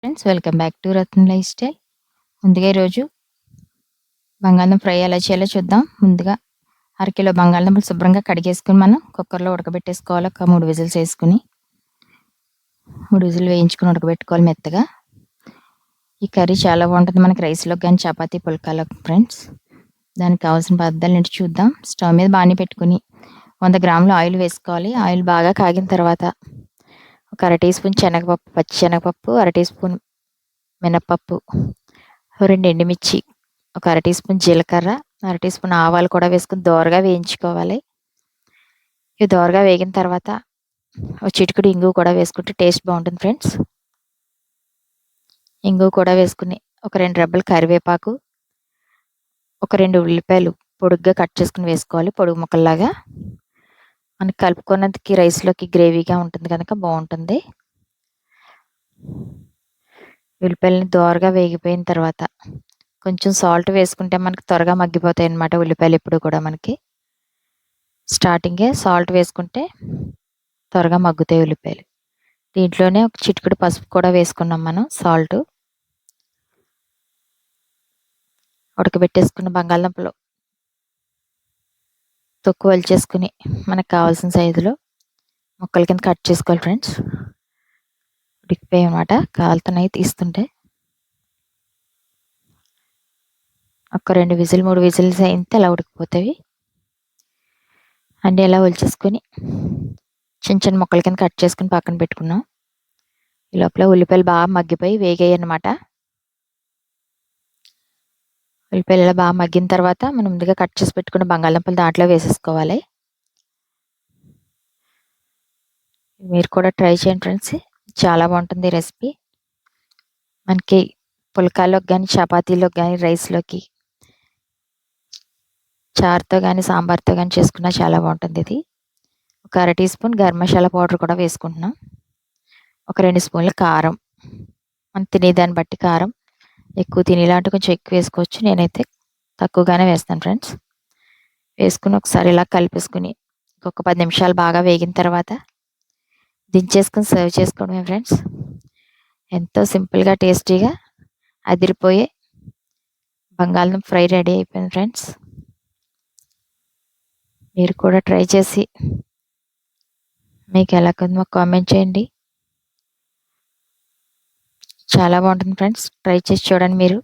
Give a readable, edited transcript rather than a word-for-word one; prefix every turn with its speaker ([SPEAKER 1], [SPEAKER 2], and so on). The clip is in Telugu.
[SPEAKER 1] Friends, welcome back to Ratna life style. ముందుగా ఈరోజు బంగాళదుంప ఫ్రై ఎలా చేయాలో చూద్దాం. ముందుగా అరకిలో బంగాళదుంపలు శుభ్రంగా కడిగేసుకుని మనం కుక్కర్లో ఉడకబెట్టేసుకోవాలి. ఒక 3 విజిల్స్ వేసుకుని 3 విజిల్ వేయించుకుని ఉడకబెట్టుకోవాలి మెత్తగా. ఈ కర్రీ చాలా బాగుంటుంది మనకి రైస్లోకి కానీ చపాతీ పుల్కాలోకి. ఫ్రెండ్స్, దానికి కావాల్సిన పదార్థాలు ఏంటి చూద్దాం. స్టవ్ మీద బాణీ పెట్టుకుని 100 గ్రాముల ఆయిల్ వేసుకోవాలి. ఆయిల్ బాగా కాగిన తర్వాత ఒక అర టీ స్పూన్ శనగపప్పు, పచ్చి శనగపప్పు, అర టీ స్పూన్ మినప్పప్పు, 2 ఎండుమిర్చి, ఒక అర టీ స్పూన్ జీలకర్ర, అర టీ స్పూన్ ఆవాలు కూడా వేసుకుని దోరగా వేయించుకోవాలి. ఇవి దోరగా వేగిన తర్వాత ఒక చిటికెడు ఇంగువ కూడా వేసుకుంటే టేస్ట్ బాగుంటుంది ఫ్రెండ్స్. ఇంగువ కూడా వేసుకుని ఒక 2 రెబ్బలు కరివేపాకు, ఒక 2 ఉల్లిపాయలు పొడుగ్గా కట్ చేసుకుని వేసుకోవాలి, పొడుగు ముక్కల్లాగా. మనకి కలుపుకున్నందుకు రైస్లోకి గ్రేవీగా ఉంటుంది కనుక బాగుంటుంది. ఉల్లిపాయలని దోరగా వేగిపోయిన తర్వాత కొంచెం సాల్ట్ వేసుకుంటే మనకి త్వరగా మగ్గిపోతాయి అన్నమాట. ఉల్లిపాయలు ఎప్పుడు కూడా మనకి స్టార్టింగే సాల్ట్ వేసుకుంటే త్వరగా మగ్గుతాయి ఉల్లిపాయలు. దీంట్లోనే ఒక చిటికెడు పసుపు కూడా వేసుకున్నాం మనం. సాల్ట్ ఉడకబెట్టేసుకున్న బంగాళదుంపలు తొక్కు వలిచేసుకుని మనకు కావాల్సిన సైజులో ముక్కల కింద కట్ చేసుకోవాలి ఫ్రెండ్స్. ఉడికిపోయాయి అన్నమాట, కాలుతున్నాయి తీస్తుంటే. ఒక 2 విజిల్ 3 విజిల్స్ అయితే అలా ఉడికిపోతాయి. అన్నీ ఇలా ఒలిచేసుకొని చిన్న చిన్న ముక్కల కింద కట్ చేసుకుని పక్కన పెట్టుకున్నాం. ఈ లోపల ఉల్లిపాయలు బాగా మగ్గిపోయి వేగాయి అన్నమాట. ఉల్లిపాయలు ఇలా బాగా మగ్గిన తర్వాత మనం ముందుగా కట్ చేసి పెట్టుకున్న బంగాళదుంపలు దాంట్లో వేసేసుకోవాలి. మీరు కూడా ట్రై చేయండి ఫ్రెండ్స్, చాలా బాగుంటుంది రెసిపీ. మనకి పుల్కాలోకి కానీ చపాతీలోకి కానీ రైస్లోకి చారుతో కానీ సాంబార్తో కానీ చేసుకున్నా చాలా బాగుంటుంది. ఇది ఒక అర teaspoon garam masala powder కూడా వేసుకుంటున్నాం. ఒక 2 స్పూన్ల కారం, మనం తినేదాన్ని బట్టి కారం. ఎక్కువ తినేలాంటి కొంచెం ఎక్కువ వేసుకోవచ్చు, నేనైతే తక్కువగానే వేస్తాను ఫ్రెండ్స్. వేసుకుని ఒకసారి ఇలా కలిపేసుకుని ఇంకొక 10 నిమిషాలు బాగా వేగిన తర్వాత దించేసుకుని సర్వ్ చేసుకోవడమే ఫ్రెండ్స్. ఎంతో సింపుల్గా టేస్టీగా అదిరిపోయే బంగాళదుంప ఫ్రై రెడీ అయిపోయింది ఫ్రెండ్స్. మీరు కూడా ట్రై చేసి మీకు ఎలా ఉందో కామెంట్ చేయండి. చాలా బాగుంటుంది ఫ్రెండ్స్, ట్రై చేసి చూడండి మీరు.